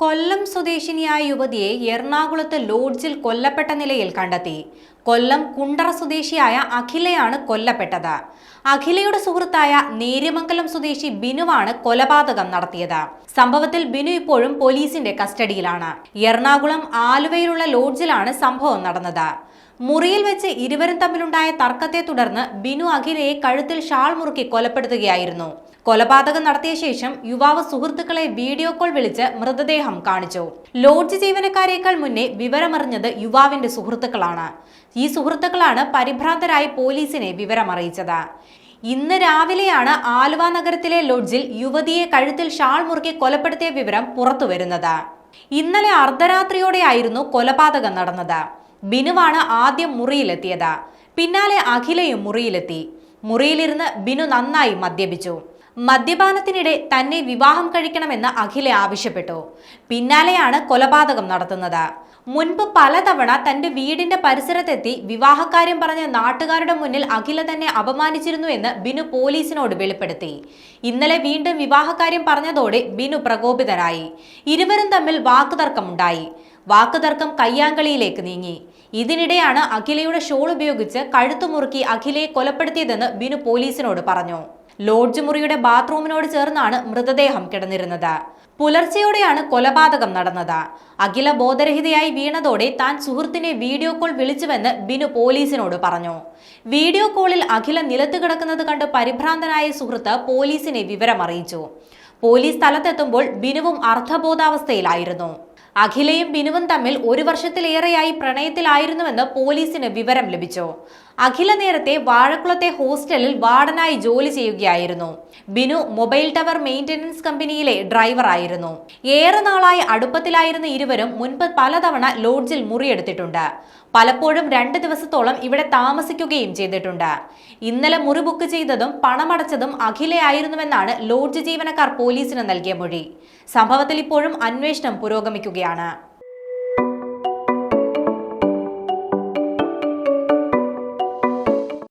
കൊല്ലം സ്വദേശിനിയായ യുവതിയെ എറണാകുളത്ത് ലോഡ്ജിൽ കൊല്ലപ്പെട്ട നിലയിൽ കണ്ടെത്തി. കൊല്ലം കുണ്ടറ സ്വദേശിയായ അഖിലയാണ് കൊല്ലപ്പെട്ടത്. അഖിലയുടെ സുഹൃത്തായ നേര്യമംഗലം സ്വദേശി ബിനുവാണ് കൊലപാതകം നടത്തിയത്. സംഭവത്തിൽ ബിനു ഇപ്പോഴും പോലീസിന്റെ കസ്റ്റഡിയിലാണ്. എറണാകുളം ആലുവയിലുള്ള ലോഡ്ജിലാണ് സംഭവം നടന്നത്. മുറിയിൽ വെച്ച് ഇരുവരും തമ്മിലുണ്ടായ തർക്കത്തെ തുടർന്ന് ബിനു അഖിലയെ കഴുത്തിൽ ഷാൾ മുറുക്കി കൊലപ്പെടുത്തുകയായിരുന്നു. കൊലപാതകം നടത്തിയ ശേഷം യുവാവ് സുഹൃത്തുക്കളെ വീഡിയോ കോൾ വിളിച്ച് മൃതദേഹം കാണിച്ചു. ലോഡ്ജ് ജീവനക്കാരേക്കാൾ മുന്നേ വിവരമറിഞ്ഞത് യുവാവിന്റെ സുഹൃത്തുക്കളാണ്. ഈ സുഹൃത്തുക്കളാണ് പരിഭ്രാന്തരായി പോലീസിനെ വിവരമറിയിച്ചത്. ഇന്ന് രാവിലെയാണ് ആലുവ നഗരത്തിലെ ലോഡ്ജിൽ യുവതിയെ കഴുത്തിൽ ഷാൾ മുറുക്കി കൊലപ്പെടുത്തിയ വിവരം പുറത്തുവരുന്നത്. ഇന്നലെ അർദ്ധരാത്രിയോടെയായിരുന്നു കൊലപാതകം നടന്നത്. ബിനുവാണ് ആദ്യം മുറിയിലെത്തിയത്. പിന്നാലെ അഖിലയും മുറിയിലെത്തി. മുറിയിലിരുന്ന് ബിനു നന്നായി മദ്യപിച്ചു. മദ്യപാനത്തിനിടെ തന്നെ വിവാഹം കഴിക്കണമെന്ന് അഖില ആവശ്യപ്പെട്ടു. പിന്നാലെയാണ് കൊലപാതകം നടത്തുന്നത്. മുൻപ് പലതവണ തന്റെ വീടിന്റെ പരിസരത്തെത്തി വിവാഹക്കാര്യം പറഞ്ഞ നാട്ടുകാരുടെ മുന്നിൽ അഖില തന്നെ അപമാനിച്ചിരുന്നു എന്ന് ബിനു പോലീസിനോട് വെളിപ്പെടുത്തി. ഇന്നലെ വീണ്ടും വിവാഹക്കാര്യം പറഞ്ഞതോടെ ബിനു പ്രകോപിതനായി. ഇരുവരും തമ്മിൽ വാക്കുതർക്കമുണ്ടായി. വാക്കുതർക്കം കയ്യാങ്കളിയിലേക്ക് നീങ്ങി. ഇതിനിടെയാണ് അഖിലയുടെ ഷോൾ ഉപയോഗിച്ച് കഴുത്തുമുറുക്കി അഖിലയെ കൊലപ്പെടുത്തിയതെന്ന് ബിനു പോലീസിനോട് പറഞ്ഞു. ലോഡ്ജ് മുറിയുടെ ബാത്റൂമിനോട് ചേർന്നാണ് മൃതദേഹം കിടന്നിരുന്നത്. പുലർച്ചെയോടെയാണ് കൊലപാതകം നടന്നത്. അഖില ബോധരഹിതയായി വീണതോടെ താൻ സുഹൃത്തിനെ വീഡിയോ കോൾ വിളിച്ചുവെന്ന് ബിനു പോലീസിനോട് പറഞ്ഞു. വീഡിയോ കോളിൽ അഖില നിലത്ത് കിടക്കുന്നത് കണ്ട് പരിഭ്രാന്തനായ സുഹൃത്ത് പോലീസിനെ വിവരമറിയിച്ചു. പോലീസ് സ്ഥലത്തെത്തുമ്പോൾ ബിനുവും അർദ്ധബോധാവസ്ഥയിലായിരുന്നു. അഖിലയും ബിനുവും തമ്മിൽ 1 വർഷത്തിലേറെയായി പ്രണയത്തിലായിരുന്നുവെന്ന് പോലീസിന് വിവരം ലഭിച്ചു. അഖില നേരത്തെ വാഴക്കുളത്തെ ഹോസ്റ്റലിൽ വാർഡനായി ജോലി ചെയ്യുകയായിരുന്നു. ബിനു മൊബൈൽ ടവർ മെയിന്റനൻസ് കമ്പനിയിലെ ഡ്രൈവറായിരുന്നു. ഏറെ നാളായി അടുപ്പത്തിലായിരുന്ന ഇരുവരും മുൻപ് പലതവണ ലോഡ്ജിൽ മുറിയെടുത്തിട്ടുണ്ട്. പലപ്പോഴും 2 ദിവസത്തോളം ഇവിടെ താമസിക്കുകയും ചെയ്തിട്ടുണ്ട്. ഇന്നലെ മുറി ബുക്ക് ചെയ്തതും പണമടച്ചതും അഖിലയായിരുന്നുവെന്നാണ് ലോഡ്ജ് ജീവനക്കാർ പോലീസിന് നൽകിയ മൊഴി. സംഭവത്തിൽ ഇപ്പോഴും അന്വേഷണം പുരോഗമിക്കുകയാണ്.